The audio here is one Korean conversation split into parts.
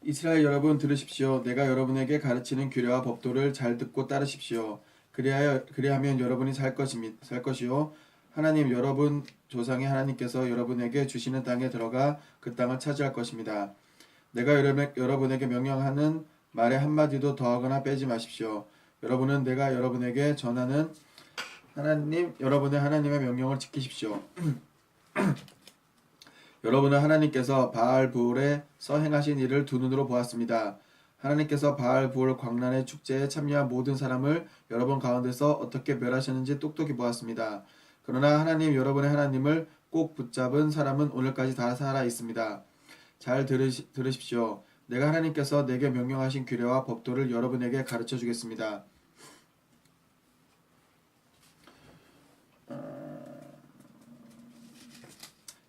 이스라엘 여러분 들으십시오. 내가 여러분에게 가르치는 규례와 법도를 잘 듣고 따르십시오. 그리하면 여러분이 살 것이요. 하나님 여러분 조상의 하나님께서 여러분에게 주시는 땅에 들어가 그 땅을 차지할 것입니다. 내가 여러분에게 명령하는 말에 한마디도 더하거나 빼지 마십시오. 여러분은 내가 여러분에게 전하는 여러분의 하나님의 명령을 지키십시오. 여러분은 하나님께서 바알부올에서 행하신 일을 두 눈으로 보았습니다. 하나님께서 바알부올 광란의 축제에 참여한 모든 사람을 여러분 가운데서 어떻게 멸하셨는지 똑똑히 보았습니다. 그러나 하나님 여러분의 하나님을 꼭 붙잡은 사람은 오늘까지 다 살아 있습니다. 잘 들으십시오. 내가 하나님께서 내게 명령하신 규례와 법도를 여러분에게 가르쳐 주겠습니다.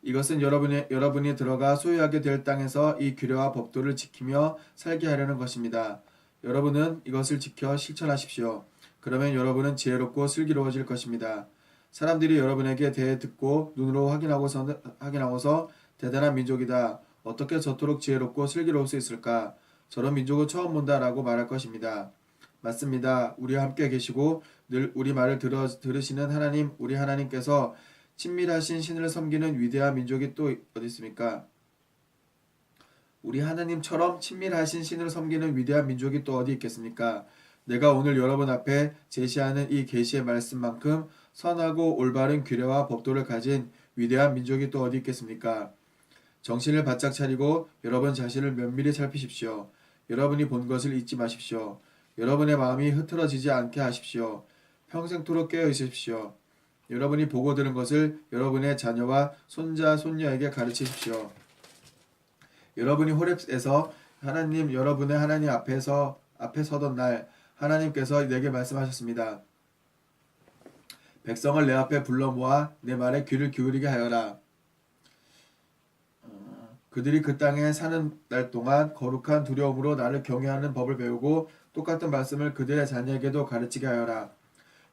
이것은 여러분이 들어가 소유하게 될 땅에서 이 규례와 법도를 지키며 살게 하려는 것입니다. 여러분은 이것을 지켜 실천하십시오. 그러면 여러분은 지혜롭고 슬기로워질 것입니다. 사람들이 여러분에게 대해 듣고 눈으로 확인하고서 대단한 민족이다. 어떻게 저토록 지혜롭고 슬기로울 수 있을까? 저런 민족은 처음 본다라고 말할 것입니다. 맞습니다. 우리와 함께 계시고 늘 우리 말을 들으시는 하나님, 우리 하나님께서 친밀하신 신을 섬기는 위대한 민족이 또 어디 있습니까? 우리 하나님처럼 친밀하신 신을 섬기는 위대한 민족이 또 어디 있겠습니까? 내가 오늘 여러분 앞에 제시하는 이 계시의 말씀만큼 선하고 올바른 규례와 법도를 가진 위대한 민족이 또 어디 있겠습니까? 정신을 바짝 차리고 여러분 자신을 면밀히 살피십시오. 여러분이 본 것을 잊지 마십시오. 여러분의 마음이 흐트러지지 않게 하십시오. 평생토록 깨어 있으십시오. 여러분이 보고 들은 것을 여러분의 자녀와 손자, 손녀에게 가르치십시오. 여러분이 호렙에서 여러분의 하나님 앞에 서던 날 하나님께서 내게 말씀하셨습니다. 백성을 내 앞에 불러 모아 내 말에 귀를 기울이게 하여라. 그들이 그 땅에 사는 날 동안 거룩한 두려움으로 나를 경외하는 법을 배우고 똑같은 말씀을 그들의 자녀에게도 가르치게 하여라.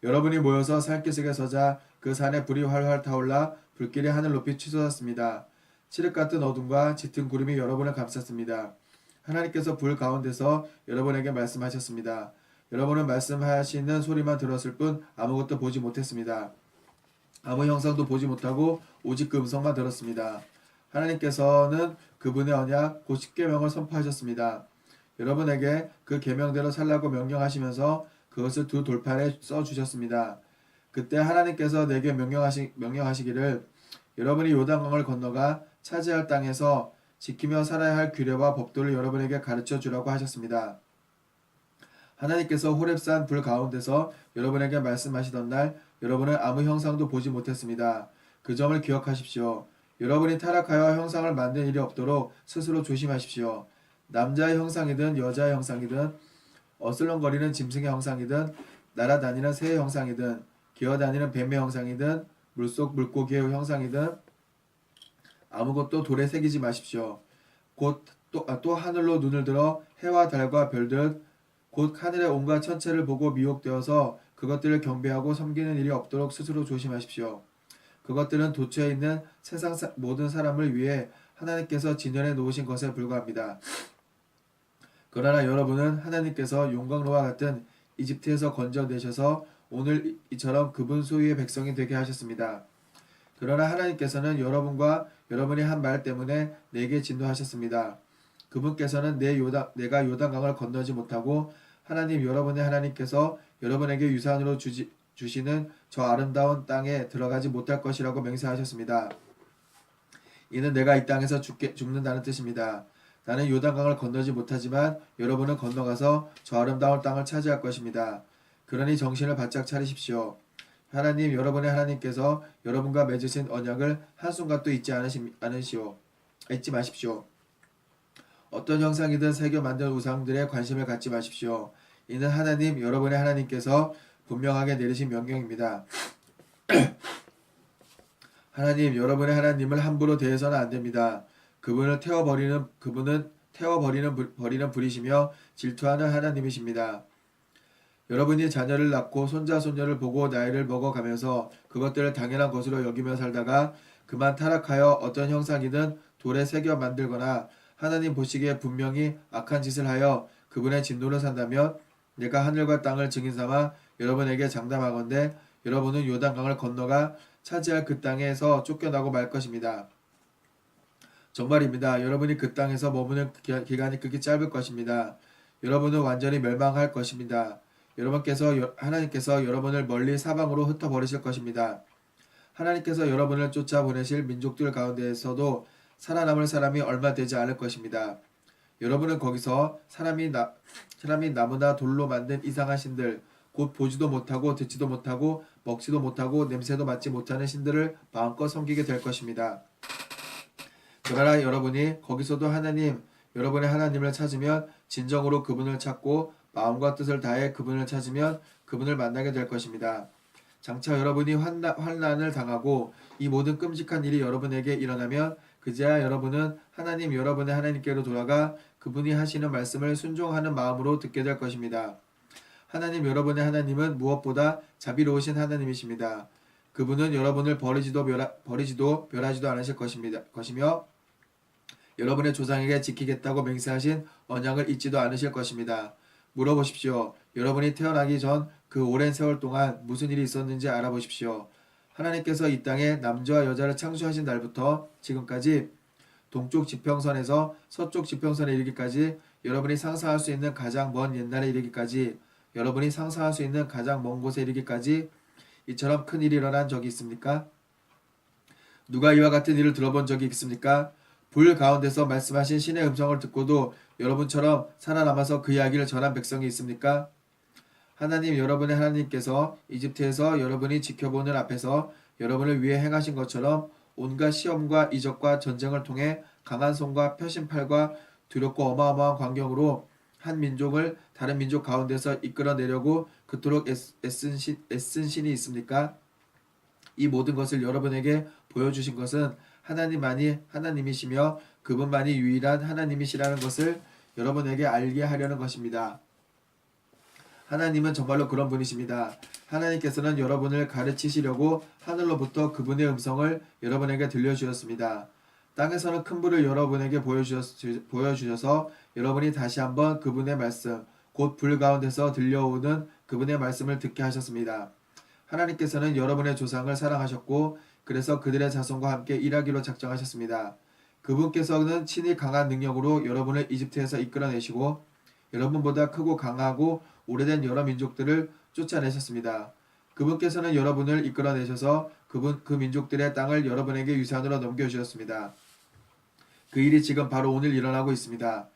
여러분이 모여서 산기슭에 서자 그 산에 불이 활활 타올라 불길이 하늘 높이 치솟았습니다. 칠흑 같은 어둠과 짙은 구름이 여러분을 감쌌습니다. 하나님께서 불 가운데서 여러분에게 말씀하셨습니다. 여러분은 말씀하시는 소리만 들었을 뿐 아무것도 보지 못했습니다. 아무 형상도 보지 못하고 오직 그 음성만 들었습니다. 하나님께서는 그분의 언약 곧 십계명을 선포하셨습니다. 여러분에게 그 계명대로 살라고 명령하시면서 그것을 두 돌판에 써주셨습니다. 그때 하나님께서 내게 명령하시기를 여러분이 요단강을 건너가 차지할 땅에서 지키며 살아야 할 규례와 법도를 여러분에게 가르쳐 주라고 하셨습니다. 하나님께서 호렙산 불 가운데서 여러분에게 말씀하시던 날 여러분은 아무 형상도 보지 못했습니다. 그 점을 기억하십시오. 여러분이 타락하여 형상을 만든 일이 없도록 스스로 조심하십시오. 남자의 형상이든 여자의 형상이든 어슬렁거리는 짐승의 형상이든 날아다니는 새의 형상이든 기어다니는 뱀의 형상이든 물속 물고기의 형상이든 아무것도 돌에 새기지 마십시오. 또 하늘로 눈을 들어 해와 달과 별들 곧 하늘의 온갖 천체를 보고 미혹되어서 그것들을 경배하고 섬기는 일이 없도록 스스로 조심하십시오. 그것들은 도처에 있는 세상 모든 사람을 위해 하나님께서 진열해 놓으신 것에 불과합니다. 그러나 여러분은 하나님께서 용광로와 같은 이집트에서 건져내셔서 오늘 이처럼 그분 소유의 백성이 되게 하셨습니다. 그러나 하나님께서는 여러분과 여러분이 한 말 때문에 내게 진노하셨습니다. 그분께서는 내가 요단강을 건너지 못하고 여러분의 하나님께서 여러분에게 유산으로 주시는 저 아름다운 땅에 들어가지 못할 것이라고 맹세하셨습니다. 이는 내가 이 땅에서 죽는다는 뜻입니다. 나는 요단강을 건너지 못하지만 여러분은 건너가서 저 아름다운 땅을 차지할 것입니다. 그러니 정신을 바짝 차리십시오. 여러분의 하나님께서 여러분과 맺으신 언약을 한순간도 잊지 마십시오. 어떤 형상이든 새겨 만든 우상들에 관심을 갖지 마십시오. 이는 여러분의 하나님께서 분명하게 내리신 명령입니다. 여러분의 하나님을 함부로 대해서는 안 됩니다. 그분은 태워버리는 불이시며 질투하는 하나님이십니다. 여러분이 자녀를 낳고 손자 손녀를 보고 나이를 먹어가면서 그것들을 당연한 것으로 여기며 살다가 그만 타락하여 어떤 형상이든 돌에 새겨 만들거나 하나님 보시기에 분명히 악한 짓을 하여 그분의 진노를 산다면 내가 하늘과 땅을 증인삼아 여러분에게 장담하건대 여러분은 요단강을 건너가 차지할 그 땅에서 쫓겨나고 말 것입니다. 정말입니다. 여러분이 그 땅에서 머무는 기간이 극히 짧을 것입니다. 여러분은 완전히 멸망할 것입니다. 하나님께서 여러분을 멀리 사방으로 흩어버리실 것입니다. 하나님께서 여러분을 쫓아보내실 민족들 가운데에서도 살아남을 사람이 얼마 되지 않을 것입니다. 여러분은 거기서 사람이 나무나 돌로 만든 이상한 신들, 곧 보지도 못하고 듣지도 못하고 먹지도 못하고 냄새도 맡지 못하는 신들을 마음껏 섬기게 될 것입니다. 그러나 여러분이 거기서도 여러분의 하나님을 찾으면 진정으로 그분을 찾고 마음과 뜻을 다해 그분을 찾으면 그분을 만나게 될 것입니다. 장차 여러분이 환난을 당하고 이 모든 끔찍한 일이 여러분에게 일어나면 그제야 여러분은 여러분의 하나님께로 돌아가 그분이 하시는 말씀을 순종하는 마음으로 듣게 될 것입니다. 여러분의 하나님은 무엇보다 자비로우신 하나님이십니다. 그분은 여러분을 버리지도 멸하지도 않으실 것이며 여러분의 조상에게 지키겠다고 맹세하신 언약을 잊지도 않으실 것입니다. 물어보십시오. 여러분이 태어나기 전 그 오랜 세월 동안 무슨 일이 있었는지 알아보십시오. 하나님께서 이 땅에 남자와 여자를 창조하신 날부터 지금까지 동쪽 지평선에서 서쪽 지평선에 이르기까지 여러분이 상상할 수 있는 가장 먼 옛날에 이르기까지 여러분이 상상할 수 있는 가장 먼 곳에 이르기까지 이처럼 큰 일이 일어난 적이 있습니까? 누가 이와 같은 일을 들어본 적이 있습니까? 불 가운데서 말씀하신 신의 음성을 듣고도 여러분처럼 살아남아서 그 이야기를 전한 백성이 있습니까? 여러분의 하나님께서 이집트에서 여러분이 지켜보는 앞에서 여러분을 위해 행하신 것처럼 온갖 시험과 이적과 전쟁을 통해 강한 손과 펴신 팔과 두렵고 어마어마한 광경으로 한 민족을 다른 민족 가운데서 이끌어내려고 그토록 애쓴 신이 있습니까? 이 모든 것을 여러분에게 보여주신 것은 하나님만이 하나님이시며 그분만이 유일한 하나님이시라는 것을 여러분에게 알게 하려는 것입니다. 하나님은 정말로 그런 분이십니다. 하나님께서는 여러분을 가르치시려고 하늘로부터 그분의 음성을 여러분에게 들려주셨습니다. 땅에서는 큰 불을 여러분에게 보여주셔서 여러분이 다시 한번 그분의 말씀, 곧 불 가운데서 들려오는 그분의 말씀을 듣게 하셨습니다. 하나님께서는 여러분의 조상을 사랑하셨고 그래서 그들의 자손과 함께 일하기로 작정하셨습니다. 그분께서는 친히 강한 능력으로 여러분을 이집트에서 이끌어내시고 여러분보다 크고 강하고 오래된 여러 민족들을 쫓아내셨습니다. 그분께서는 여러분을 이끌어내셔서 그 민족들의 땅을 여러분에게 유산으로 넘겨주셨습니다. 그 일이 지금 바로 오늘 일어나고 있습니다.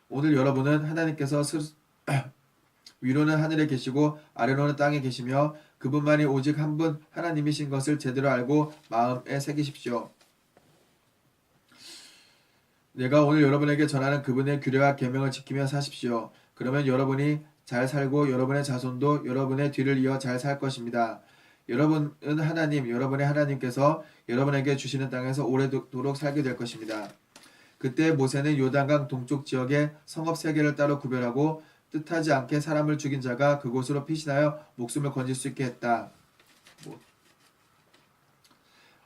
오늘 여러분은 하나님께서 위로는 하늘에 계시고 아래로는 땅에 계시며 그분만이 오직 한 분 하나님이신 것을 제대로 알고 마음에 새기십시오. 내가 오늘 여러분에게 전하는 그분의 규례와 계명을 지키며 사십시오. 그러면 여러분이 잘 살고 여러분의 자손도 여러분의 뒤를 이어 잘 살 것입니다. 여러분의 하나님께서 여러분에게 주시는 땅에서 오래도록 살게 될 것입니다. 그때 모세는 요단강 동쪽 지역에 성읍 3개를 따로 구별하고 뜻하지 않게 사람을 죽인 자가 그곳으로 피신하여 목숨을 건질 수 있게 했다.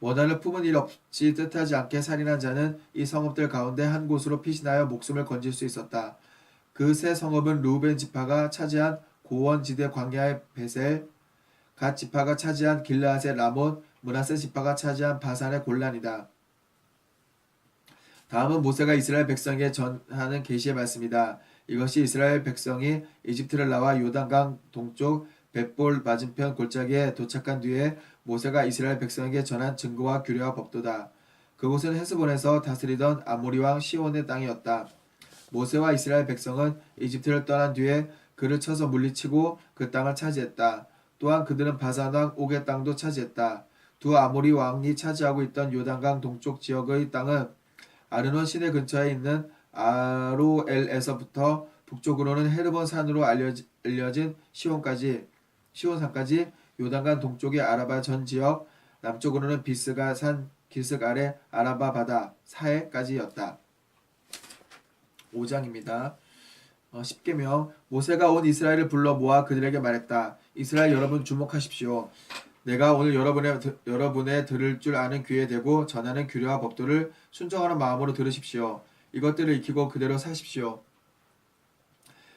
원한을 품은 일 없이 뜻하지 않게 살인한 자는 이 성읍들 가운데 한 곳으로 피신하여 목숨을 건질 수 있었다. 그 세 성읍은 루벤 지파가 차지한 고원지대 광야의 베셀, 갓 지파가 차지한 길르앗의 라몬, 므낫세 지파가 차지한 바산의 골란이다. 다음은 모세가 이스라엘 백성에게 전하는 계시의 말씀이다. 이것이 이스라엘 백성이 이집트를 나와 요단강 동쪽 벳볼 맞은편 골짜기에 도착한 뒤에 모세가 이스라엘 백성에게 전한 증거와 규례와 법도다. 그곳은 헤스본에서 다스리던 아모리 왕 시온의 땅이었다. 모세와 이스라엘 백성은 이집트를 떠난 뒤에 그를 쳐서 물리치고 그 땅을 차지했다. 또한 그들은 바산 왕 옥의 땅도 차지했다. 두 아모리 왕이 차지하고 있던 요단강 동쪽 지역의 땅은 아르논 시내 근처에 있는 아로엘에서부터 북쪽으로는 헤르본 산으로 알려진 시온산까지 요단강 동쪽의 아라바 전 지역, 남쪽으로는 비스가 산 기슭 아래 아라바 바다 사해까지였다. 5장입니다. 10계명 모세가 온 이스라엘을 불러 모아 그들에게 말했다. 이스라엘 여러분 주목하십시오. 내가 오늘 여러분의 들을 줄 아는 귀에 대고 전하는 규례와 법도를 순종하는 마음으로 들으십시오. 이것들을 익히고 그대로 사십시오.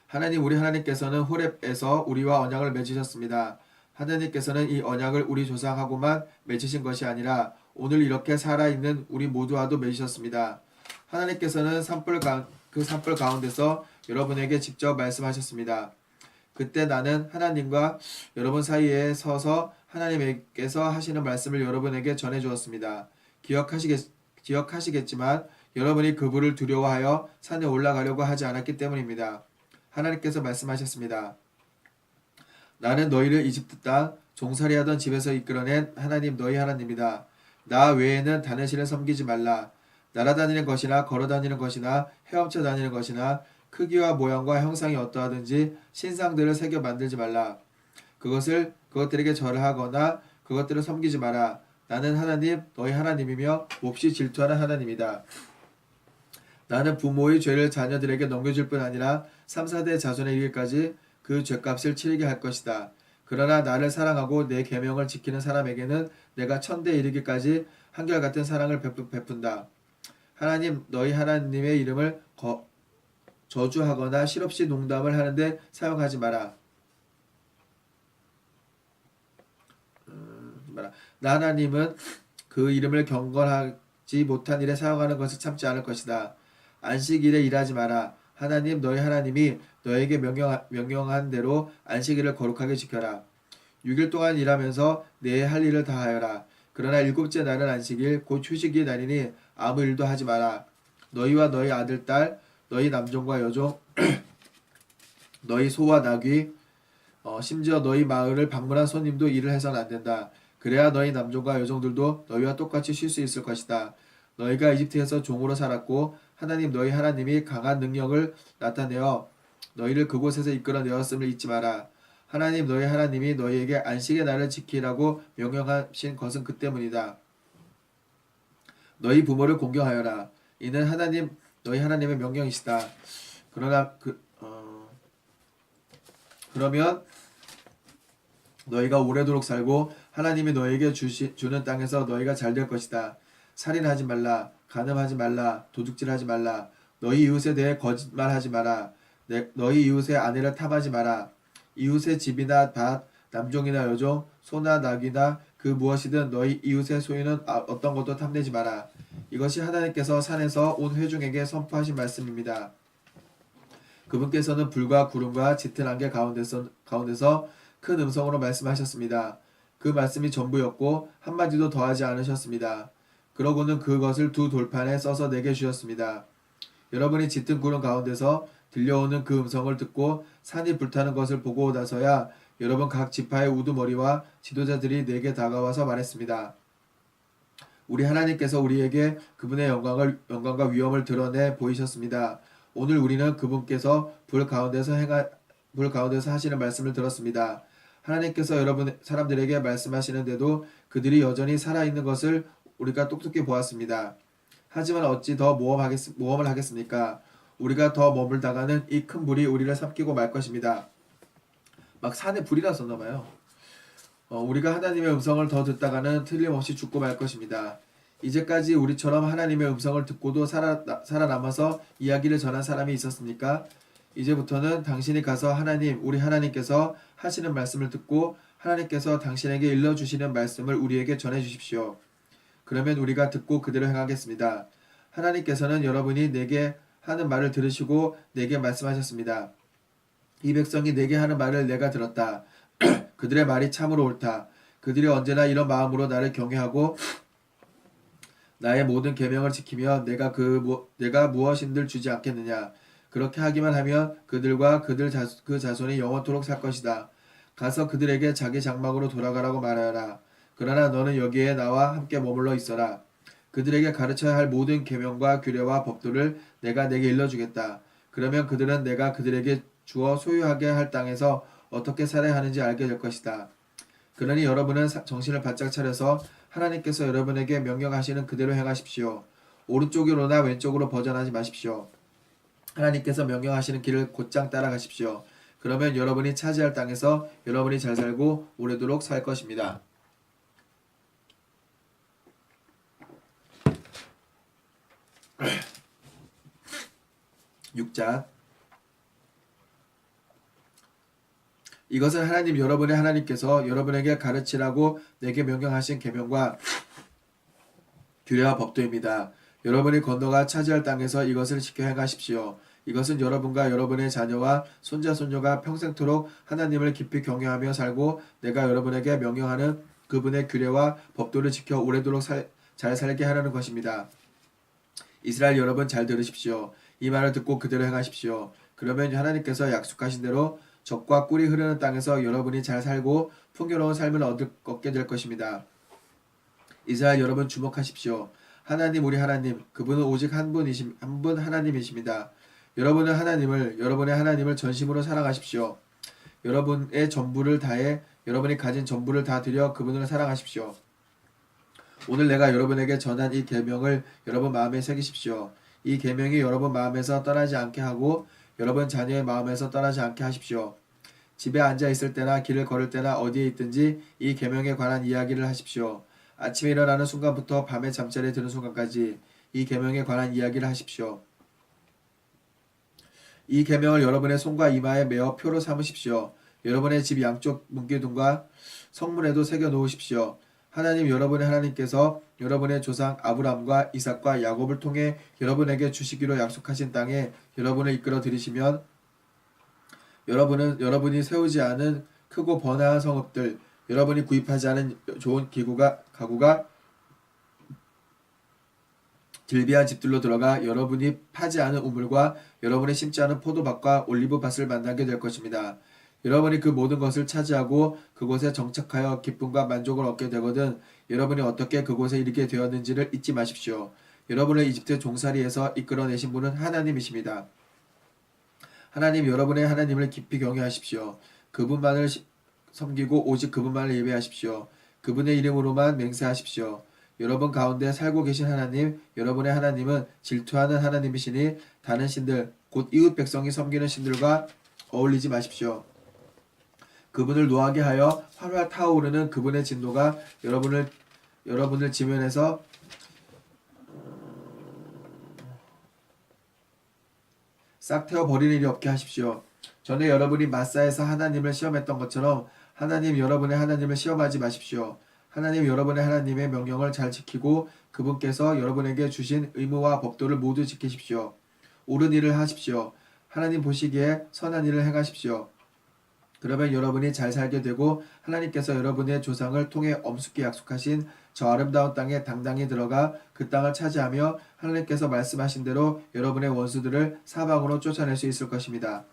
하나님 우리 하나님께서는 호렙에서 우리와 언약을 맺으셨습니다. 하나님께서는 이 언약을 우리 조상하고만 맺으신 것이 아니라 오늘 이렇게 살아있는 우리 모두와도 맺으셨습니다. 하나님께서는 그 산불 가운데서 여러분에게 직접 말씀하셨습니다. 그때 나는 하나님과 여러분 사이에 서서 하나님께서 하시는 말씀을 여러분에게 전해 주었습니다. 기억하시겠지만 여러분이 그 불을 두려워하여 산에 올라가려고 하지 않았기 때문입니다. 하나님께서 말씀하셨습니다. 나는 너희를 이집트 땅 종살이하던 집에서 이끌어낸 하나님 너희 하나님이다. 나 외에는 다른 신을 섬기지 말라. 날아다니는 것이나 걸어다니는 것이나 헤엄쳐 다니는 것이나 크기와 모양과 형상이 어떠하든지 신상들을 새겨 만들지 말라. 그것들에게 절하거나 그것들을 섬기지 마라. 나는 하나님 너희 하나님이며 몹시 질투하는 하나님이다. 나는 부모의 죄를 자녀들에게 넘겨줄 뿐 아니라 3, 4대 자손에 이르기까지 그 죄값을 치르게 할 것이다. 그러나 나를 사랑하고 내 계명을 지키는 사람에게는 내가 1000대 이르기까지 한결같은 사랑을 베푼다. 하나님 너희 하나님의 이름을 저주하거나 실없이 농담을 하는데 사용하지 마라. 나 하나님은 그 이름을 경건하지 못한 일에 사용하는 것을 참지 않을 것이다. 안식일에 일하지 마라. 하나님 너희 하나님이 너에게 명령한 대로 안식일을 거룩하게 지켜라. 6일 동안 일하면서 내 할 일을 다 하여라. 그러나 일곱째 날은 안식일 곧 휴식의 날이니 아무 일도 하지 마라. 너희와 너희 아들 딸 너희 남종과 여종 너희 소와 나귀 심지어 너희 마을을 방문한 손님도 일을 해서는 안 된다. 그래야 너희 남종과 여종들도 너희와 똑같이 쉴 수 있을 것이다. 너희가 이집트에서 종으로 살았고 하나님 너희 하나님이 강한 능력을 나타내어 너희를 그곳에서 이끌어내었음을 잊지 마라. 하나님 너희 하나님이 너희에게 안식의 날을 지키라고 명령하신 것은 그 때문이다. 너희 부모를 공경하여라. 이는 하나님 너희 하나님의 명령이시다. 그러면 너희가 오래도록 살고 하나님이 너희에게 주는 땅에서 너희가 잘 될 것이다. 살인하지 말라. 간음하지 말라. 도둑질하지 말라. 너희 이웃에 대해 거짓말하지 마라. 너희 이웃의 아내를 탐하지 마라. 이웃의 집이나 밭, 남종이나 여종, 소나 낙이나 그 무엇이든 너희 이웃의 소유는 어떤 것도 탐내지 마라. 이것이 하나님께서 산에서 온 회중에게 선포하신 말씀입니다. 그분께서는 불과 구름과 짙은 안개 가운데서 큰 음성으로 말씀하셨습니다. 그 말씀이 전부였고 한마디도 더하지 않으셨습니다. 그러고는 그것을 두 돌판에 써서 내게 주셨습니다. 여러분이 짙은 구름 가운데서 들려오는 그 음성을 듣고 산이 불타는 것을 보고 나서야 여러분 각 지파의 우두머리와 지도자들이 내게 다가와서 말했습니다. 우리 하나님께서 우리에게 그분의 영광과 위엄을 드러내 보이셨습니다. 오늘 우리는 그분께서 불 가운데서 하시는 말씀을 들었습니다. 하나님께서 여러분 사람들에게 말씀하시는데도 그들이 여전히 살아있는 것을 우리가 똑똑히 보았습니다. 하지만 어찌 더 모험을 하겠습니까? 우리가 더 머물다가는 이 큰 불이 우리를 삼키고 말 것입니다. 막 산에 불이 났었나봐요. 우리가 하나님의 음성을 더 듣다가는 틀림없이 죽고 말 것입니다. 이제까지 우리처럼 하나님의 음성을 듣고도 살아남아서 이야기를 전한 사람이 있었습니까? 이제부터는 당신이 가서 우리 하나님께서 하시는 말씀을 듣고 하나님께서 당신에게 일러주시는 말씀을 우리에게 전해주십시오. 그러면 우리가 듣고 그대로 행하겠습니다. 하나님께서는 여러분이 내게 하는 말을 들으시고 내게 말씀하셨습니다. 이 백성이 내게 하는 말을 내가 들었다. 그들의 말이 참으로 옳다. 그들이 언제나 이런 마음으로 나를 경외하고 나의 모든 계명을 지키며 내가 무엇인들 주지 않겠느냐. 그렇게 하기만 하면 그들과 그 자손이 영원토록 살 것이다. 가서 그들에게 자기 장막으로 돌아가라고 말하여라. 그러나 너는 여기에 나와 함께 머물러 있어라. 그들에게 가르쳐야 할 모든 계명과 규례와 법도를 내가 내게 일러주겠다. 그러면 그들은 내가 그들에게 주어 소유하게 할 땅에서 어떻게 살아야 하는지 알게 될 것이다. 그러니 여러분은 정신을 바짝 차려서 하나님께서 여러분에게 명령하시는 그대로 행하십시오. 오른쪽으로나 왼쪽으로 벗어나지 마십시오. 하나님께서 명령하시는 길을 곧장 따라가십시오. 그러면 여러분이 차지할 땅에서 여러분이 잘 살고 오래도록 살 것입니다. 6장. 이것은 하나님 여러분의 하나님께서 여러분에게 가르치라고 내게 명령하신 계명과 규례와 법도입니다. 여러분이 건너가 차지할 땅에서 이것을 지켜 행하십시오. 이것은 여러분과 여러분의 자녀와 손자 손녀가 평생토록 하나님을 깊이 경외하며 살고 내가 여러분에게 명령하는 그분의 규례와 법도를 지켜 오래도록 잘 살게 하려는 것입니다. 이스라엘 여러분 잘 들으십시오. 이 말을 듣고 그대로 행하십시오. 그러면 하나님께서 약속하신 대로 젖과 꿀이 흐르는 땅에서 여러분이 잘 살고 풍요로운 삶을 얻게 될 것입니다. 이스라엘 여러분 주목하십시오. 하나님 우리 하나님 그분은 오직 한 분 하나님이십니다. 여러분의 하나님을 전심으로 사랑하십시오. 여러분의 전부를 다해 여러분이 가진 전부를 다 드려 그분을 사랑하십시오. 오늘 내가 여러분에게 전한 이 계명을 여러분 마음에 새기십시오. 이 계명이 여러분 마음에서 떠나지 않게 하고 여러분 자녀의 마음에서 떠나지 않게 하십시오. 집에 앉아 있을 때나 길을 걸을 때나 어디에 있든지 이 계명에 관한 이야기를 하십시오. 아침에 일어나는 순간부터 밤에 잠자리에 드는 순간까지 이 계명에 관한 이야기를 하십시오. 이 계명을 여러분의 손과 이마에 메어 표로 삼으십시오. 여러분의 집 양쪽 문기둥과 성문에도 새겨 놓으십시오. 하나님 여러분의 하나님께서 여러분의 조상 아브라함과 이삭과 야곱을 통해 여러분에게 주시기로 약속하신 땅에 여러분을 이끌어 들이시면 여러분이 세우지 않은 크고 번화한 성읍들, 여러분이 구입하지 않은 좋은 가구가 들비한 집들로 들어가 여러분이 파지 않은 우물과 여러분이 심지 않은 포도밭과 올리브밭을 만나게 될 것입니다. 여러분이 그 모든 것을 차지하고 그곳에 정착하여 기쁨과 만족을 얻게 되거든 여러분이 어떻게 그곳에 이르게 되었는지를 잊지 마십시오. 여러분을 이집트 종살이에서 이끌어내신 분은 하나님이십니다. 하나님 여러분의 하나님을 깊이 경외하십시오. 그분만을 섬기고 오직 그분만을 예배하십시오. 그분의 이름으로만 맹세하십시오. 여러분 가운데 살고 계신 하나님, 여러분의 하나님은 질투하는 하나님이시니 다른 신들, 곧 이웃 백성이 섬기는 신들과 어울리지 마십시오. 그분을 노하게 하여 활활 타오르는 그분의 진노가 여러분을 지면에서 싹 태워 버리는 일이 없게 하십시오. 전에 여러분이 마사에서 하나님을 시험했던 것처럼 하나님 여러분의 하나님을 시험하지 마십시오. 하나님 여러분의 하나님의 명령을 잘 지키고 그분께서 여러분에게 주신 의무와 법도를 모두 지키십시오. 옳은 일을 하십시오. 하나님 보시기에 선한 일을 행하십시오. 그러면 여러분이 잘 살게 되고 하나님께서 여러분의 조상을 통해 엄숙히 약속하신 저 아름다운 땅에 당당히 들어가 그 땅을 차지하며 하나님께서 말씀하신 대로 여러분의 원수들을 사방으로 쫓아낼 수 있을 것입니다.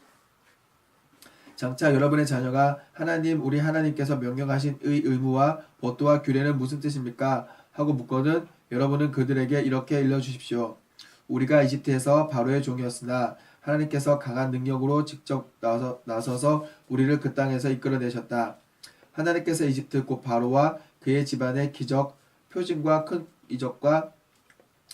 장차 여러분의 자녀가 하나님 우리 하나님께서 명령하신 의무와 법도와 규례는 무슨 뜻입니까? 하고 묻거든 여러분은 그들에게 이렇게 일러주십시오. 우리가 이집트에서 바로의 종이었으나 하나님께서 강한 능력으로 직접 나서서 우리를 그 땅에서 이끌어내셨다. 하나님께서 이집트 곧 바로와 그의 집안의 기적, 표징과 큰 이적과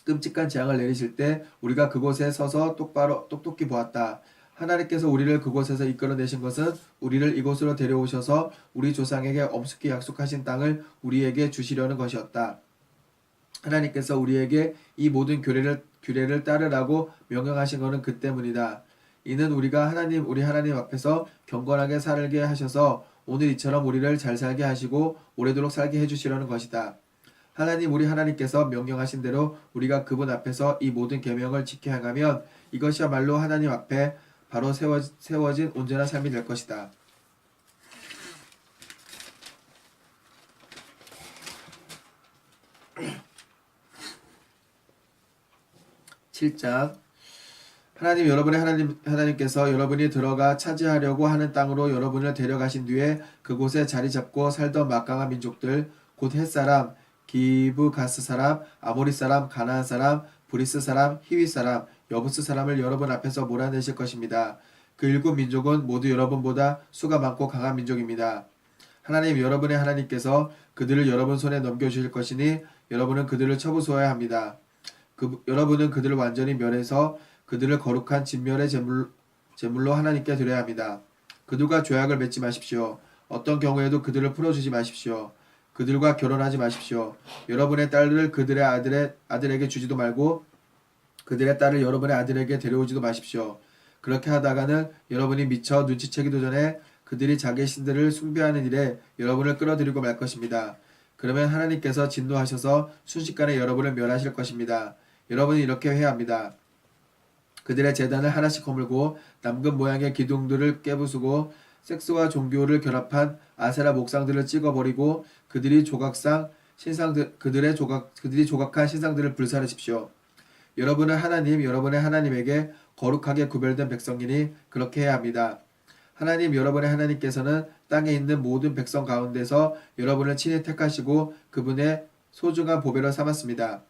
끔찍한 재앙을 내리실 때 우리가 그곳에 서서 똑똑히 보았다. 하나님께서 우리를 그곳에서 이끌어내신 것은 우리를 이곳으로 데려오셔서 우리 조상에게 엄숙히 약속하신 땅을 우리에게 주시려는 것이었다. 하나님께서 우리에게 이 모든 규례를 따르라고 명령하신 것은 그 때문이다. 이는 우리가 우리 하나님 앞에서 경건하게 살게 하셔서 오늘 이처럼 우리를 잘 살게 하시고 오래도록 살게 해주시려는 것이다. 하나님 우리 하나님께서 명령하신 대로 우리가 그분 앞에서 이 모든 계명을 지켜 행하면 이것이야말로 하나님 앞에 바로 세워진 온전한 삶이 될 것이다. (7장) 하나님 여러분의 하나님께서 여러분이 들어가 차지하려고 하는 땅으로 여러분을 데려가신 뒤에 그곳에 자리 잡고 살던 막강한 민족들 곧 헷사람, 기브가스 사람, 아모리 사람, 가나안 사람, 브리스 사람, 히위 사람, 여부스 사람을 여러분 앞에서 몰아내실 것입니다. 그 7 민족은 모두 여러분보다 수가 많고 강한 민족입니다. 하나님 여러분의 하나님께서 그들을 여러분 손에 넘겨주실 것이니 여러분은 그들을 처부수어야 합니다. 여러분은 그들을 완전히 멸해서 그들을 거룩한 진멸의 제물로 하나님께 드려야 합니다. 그들과 조약을 맺지 마십시오. 어떤 경우에도 그들을 풀어주지 마십시오. 그들과 결혼하지 마십시오. 여러분의 딸을 그들의 아들에게 주지도 말고 그들의 딸을 여러분의 아들에게 데려오지도 마십시오. 그렇게 하다가는 여러분이 미처 눈치채기도 전에 그들이 자기 신들을 숭배하는 일에 여러분을 끌어들이고 말 것입니다. 그러면 하나님께서 진노하셔서 순식간에 여러분을 멸하실 것입니다. 여러분은 이렇게 해야 합니다. 그들의 제단을 하나씩 허물고 남금 모양의 기둥들을 깨부수고 섹스와 종교를 결합한 아세라 목상들을 찍어버리고 그들이 조각한 신상들을 불사르십시오. 여러분은 여러분의 하나님에게 거룩하게 구별된 백성이니 그렇게 해야 합니다. 여러분의 하나님께서는 땅에 있는 모든 백성 가운데서 여러분을 친히 택하시고 그분의 소중한 보배로 삼았습니다.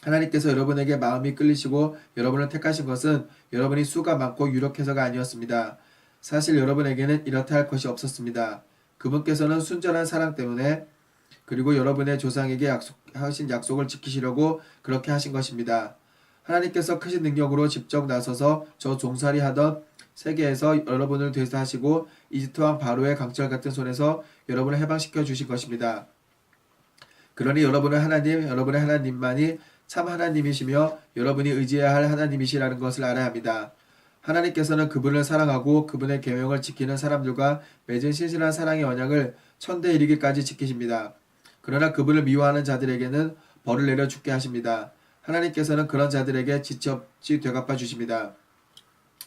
하나님께서 여러분에게 마음이 끌리시고 여러분을 택하신 것은 여러분이 수가 많고 유력해서가 아니었습니다. 사실 여러분에게는 이렇다 할 것이 없었습니다. 그분께서는 순전한 사랑 때문에 그리고 여러분의 조상에게 하신 약속을 지키시려고 그렇게 하신 것입니다. 하나님께서 크신 능력으로 직접 나서서 저 종살이 하던 세계에서 여러분을 되사하시고 이집트 왕 바로의 강철 같은 손에서 여러분을 해방시켜 주신 것입니다. 그러니 여러분의 하나님만이 참 하나님이시며 여러분이 의지해야 할 하나님이시라는 것을 알아야 합니다. 하나님께서는 그분을 사랑하고 그분의 계명을 지키는 사람들과 맺은 신실한 사랑의 언약을 천대 이르기까지 지키십니다. 그러나 그분을 미워하는 자들에게는 벌을 내려 죽게 하십니다. 하나님께서는 그런 자들에게 지체 없이 되갚아 주십니다.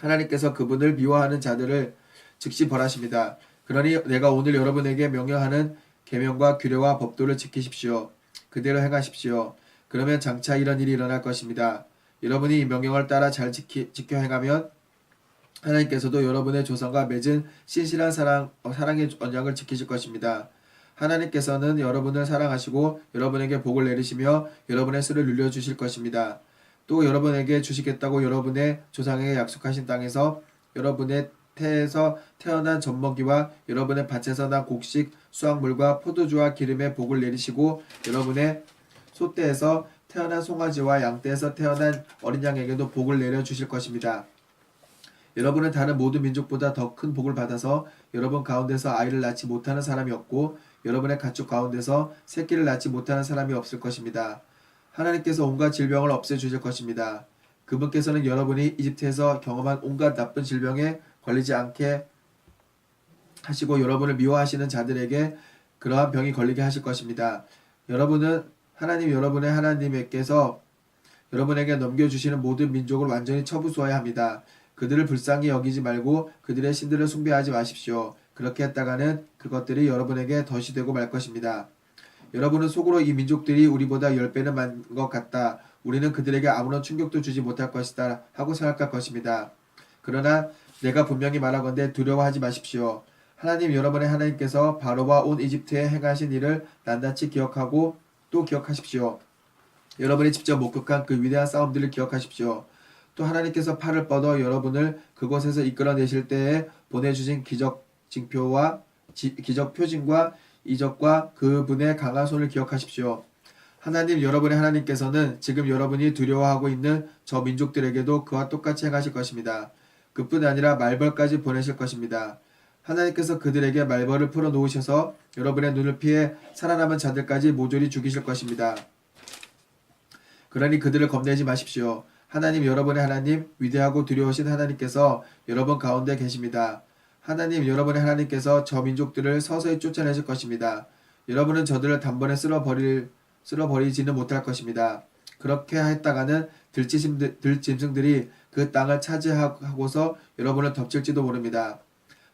하나님께서 그분을 미워하는 자들을 즉시 벌하십니다. 그러니 내가 오늘 여러분에게 명령하는 계명과 규례와 법도를 지키십시오. 그대로 행하십시오. 그러면 장차 이런 일이 일어날 것입니다. 여러분이 이 명령을 따라 잘 지켜 행하면 하나님께서도 여러분의 조상과 맺은 신실한 사랑의 언약을 지키실 것입니다. 하나님께서는 여러분을 사랑하시고 여러분에게 복을 내리시며 여러분의 수를 눌려주실 것입니다. 또 여러분에게 주시겠다고 여러분의 조상에게 약속하신 땅에서 여러분의 태에서 태어난 젖먹이와 여러분의 밭에서 난 곡식, 수확물과 포도주와 기름의 복을 내리시고 여러분의 소떼에서 태어난 송아지와 양떼에서 태어난 어린 양에게도 복을 내려주실 것입니다. 여러분은 다른 모든 민족보다 더 큰 복을 받아서 여러분 가운데서 아이를 낳지 못하는 사람이 없고 여러분의 가축 가운데서 새끼를 낳지 못하는 사람이 없을 것입니다. 하나님께서 온갖 질병을 없애주실 것입니다. 그분께서는 여러분이 이집트에서 경험한 온갖 나쁜 질병에 걸리지 않게 하시고 여러분을 미워하시는 자들에게 그러한 병이 걸리게 하실 것입니다. 여러분의 하나님께서 여러분에게 넘겨주시는 모든 민족을 완전히 처부수어야 합니다. 그들을 불쌍히 여기지 말고 그들의 신들을 숭배하지 마십시오. 그렇게 했다가는 그것들이 여러분에게 덫이 되고 말 것입니다. 여러분은 속으로 이 민족들이 우리보다 10배는 많은 것 같다. 우리는 그들에게 아무런 충격도 주지 못할 것이다. 하고 생각할 것입니다. 그러나 내가 분명히 말하건대 두려워하지 마십시오. 여러분의 하나님께서 바로와 온 이집트에 행하신 일을 낱낱이 기억하고 또 기억하십시오. 여러분이 직접 목격한 그 위대한 싸움들을 기억하십시오. 또 하나님께서 팔을 뻗어 여러분을 그곳에서 이끌어내실 때에 보내주신 기적 표징과 이적과 그분의 강한 손을 기억하십시오. 여러분의 하나님께서는 지금 여러분이 두려워하고 있는 저 민족들에게도 그와 똑같이 행하실 것입니다. 그뿐 아니라 말벌까지 보내실 것입니다. 하나님께서 그들에게 말벌을 풀어 놓으셔서 여러분의 눈을 피해 살아남은 자들까지 모조리 죽이실 것입니다. 그러니 그들을 겁내지 마십시오. 여러분의 하나님, 위대하고 두려우신 하나님께서 여러분 가운데 계십니다. 여러분의 하나님께서 저 민족들을 서서히 쫓아내실 것입니다. 여러분은 저들을 단번에 쓸어버리지는 못할 것입니다. 그렇게 했다가는 들짐승들이 그 땅을 차지하고서 여러분을 덮칠지도 모릅니다.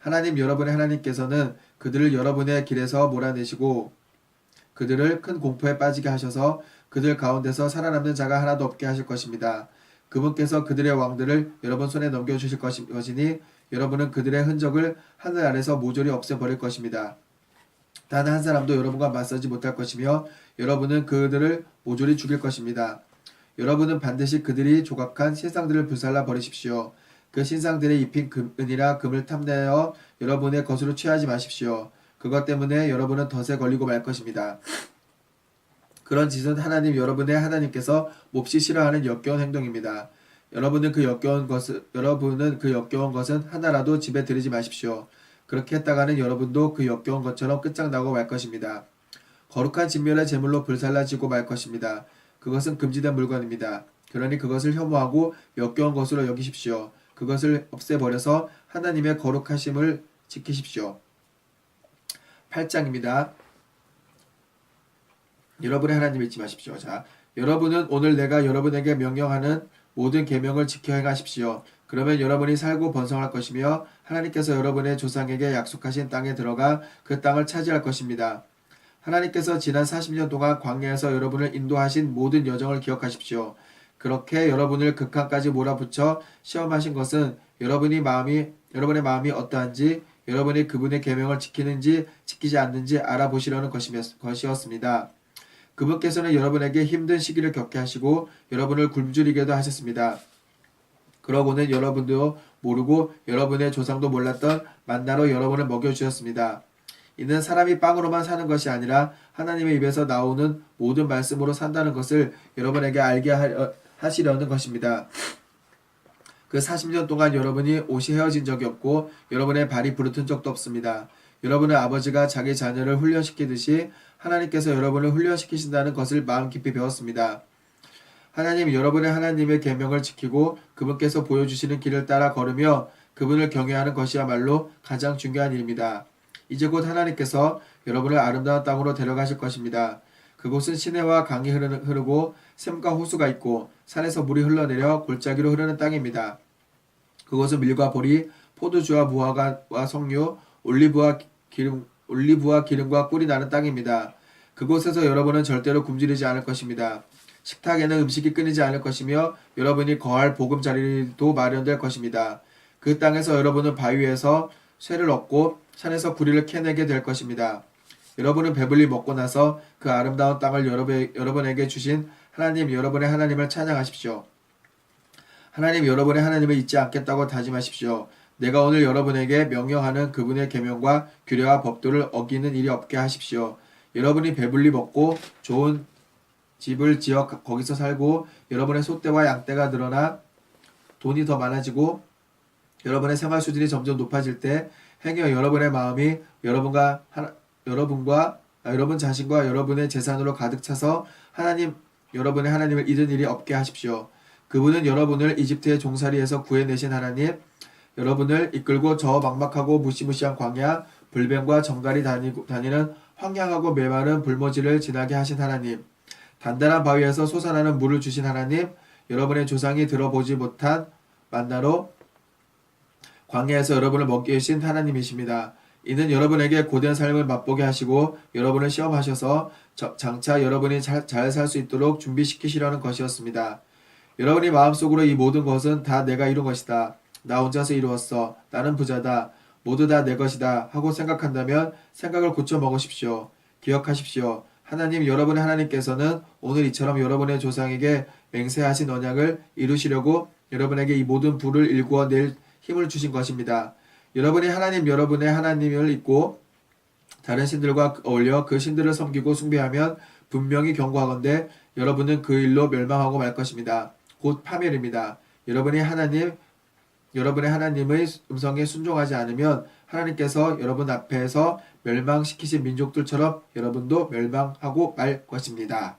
여러분의 하나님께서는 그들을 여러분의 길에서 몰아내시고 그들을 큰 공포에 빠지게 하셔서 그들 가운데서 살아남는 자가 하나도 없게 하실 것입니다. 그분께서 그들의 왕들을 여러분 손에 넘겨주실 것이니 여러분은 그들의 흔적을 하늘 아래서 모조리 없애버릴 것입니다. 단 한 사람도 여러분과 맞서지 못할 것이며 여러분은 그들을 모조리 죽일 것입니다. 여러분은 반드시 그들이 조각한 신상들을 불살라 버리십시오. 그 신상들에 입힌 은이나 금을 탐내어 여러분의 것으로 취하지 마십시오. 그것 때문에 여러분은 덫에 걸리고 말 것입니다. 그런 짓은 여러분의 하나님께서 몹시 싫어하는 역겨운 행동입니다. 여러분은 그 역겨운 것은 하나라도 집에 들이지 마십시오. 그렇게 했다가는 여러분도 그 역겨운 것처럼 끝장나고 말 것입니다. 거룩한 진멸의 제물로 불살라지고 말 것입니다. 그것은 금지된 물건입니다. 그러니 그것을 혐오하고 역겨운 것으로 여기십시오. 그것을 없애버려서 하나님의 거룩하심을 지키십시오. 8장입니다. 여러분의 하나님 잊지 마십시오. 자, 여러분은 오늘 내가 여러분에게 명령하는 모든 계명을 지켜 행하십시오. 그러면 여러분이 살고 번성할 것이며 하나님께서 여러분의 조상에게 약속하신 땅에 들어가 그 땅을 차지할 것입니다. 하나님께서 지난 40년 동안 광야에서 여러분을 인도하신 모든 여정을 기억하십시오. 그렇게 여러분을 극한까지 몰아붙여 시험하신 것은 여러분의 마음이 어떠한지, 여러분이 그분의 계명을 지키는지 지키지 않는지 알아보시려는 것이었습니다. 그분께서는 여러분에게 힘든 시기를 겪게 하시고 여러분을 굶주리게도 하셨습니다. 그러고는 여러분도 모르고 여러분의 조상도 몰랐던 만나로 여러분을 먹여주셨습니다. 이는 사람이 빵으로만 사는 것이 아니라 하나님의 입에서 나오는 모든 말씀으로 산다는 것을 여러분에게 알게 하시려는 것입니다. 그 40년 동안 여러분이 옷이 헤어진 적이 없고 여러분의 발이 부르튼 적도 없습니다. 여러분의 아버지가 자기 자녀를 훈련시키듯이 하나님께서 여러분을 훈련시키신다는 것을 마음 깊이 배웠습니다. 여러분의 하나님의 계명을 지키고 그분께서 보여주시는 길을 따라 걸으며 그분을 경외하는 것이야말로 가장 중요한 일입니다. 이제 곧 하나님께서 여러분을 아름다운 땅으로 데려가실 것입니다. 그곳은 시내와 강이 흐르고 샘과 호수가 있고 산에서 물이 흘러내려 골짜기로 흐르는 땅입니다. 그곳은 밀과 보리, 포도주와 무화과와 석류, 올리브와 기름과 꿀이 나는 땅입니다. 그곳에서 여러분은 절대로 굶주리지 않을 것입니다. 식탁에는 음식이 끊이지 않을 것이며 여러분이 거할 보금자리도 마련될 것입니다. 그 땅에서 여러분은 바위에서 쇠를 얻고 산에서 구리를 캐내게 될 것입니다. 여러분은 배불리 먹고 나서 그 아름다운 땅을 여러분에게 주신 여러분의 하나님을 찬양하십시오. 여러분의 하나님을 잊지 않겠다고 다짐하십시오. 내가 오늘 여러분에게 명령하는 그분의 계명과 규례와 법도를 어기는 일이 없게 하십시오. 여러분이 배불리 먹고 좋은 집을 지어 거기서 살고 여러분의 소떼와 양떼가 늘어나 돈이 더 많아지고 여러분의 생활 수준이 점점 높아질 때 행여 여러분의 마음이 여러분 자신과 여러분의 재산으로 가득 차서 여러분의 하나님을 잊은 일이 없게 하십시오. 그분은 여러분을 이집트의 종살이에서 구해내신 하나님, 여러분을 이끌고 저 막막하고 무시무시한 광야, 불뱀과 정갈이 다니는 황량하고 메마른 불모지를 지나게 하신 하나님, 단단한 바위에서 솟아나는 물을 주신 하나님, 여러분의 조상이 들어보지 못한 만나로 광야에서 여러분을 먹이신 하나님이십니다. 이는 여러분에게 고된 삶을 맛보게 하시고 여러분을 시험하셔서 장차 여러분이 잘 살 수 있도록 준비시키시려는 것이었습니다. 여러분이 마음속으로 이 모든 것은 다 내가 이룬 것이다. 나 혼자서 이루었어. 나는 부자다. 모두 다 내 것이다. 하고 생각한다면 생각을 고쳐 먹으십시오. 기억하십시오. 여러분의 하나님께서는 오늘 이처럼 여러분의 조상에게 맹세하신 언약을 이루시려고 여러분에게 이 모든 부를 일구어 낼 힘을 주신 것입니다. 여러분의 하나님을 잊고 다른 신들과 어울려 그 신들을 섬기고 숭배하면 분명히 경고하건대 여러분은 그 일로 멸망하고 말 것입니다. 곧 파멸입니다. 여러분의 하나님의 음성에 순종하지 않으면 하나님께서 여러분 앞에서 멸망시키신 민족들처럼 여러분도 멸망하고 말 것입니다.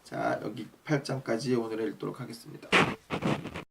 자, 여기 8장까지 오늘 읽도록 하겠습니다.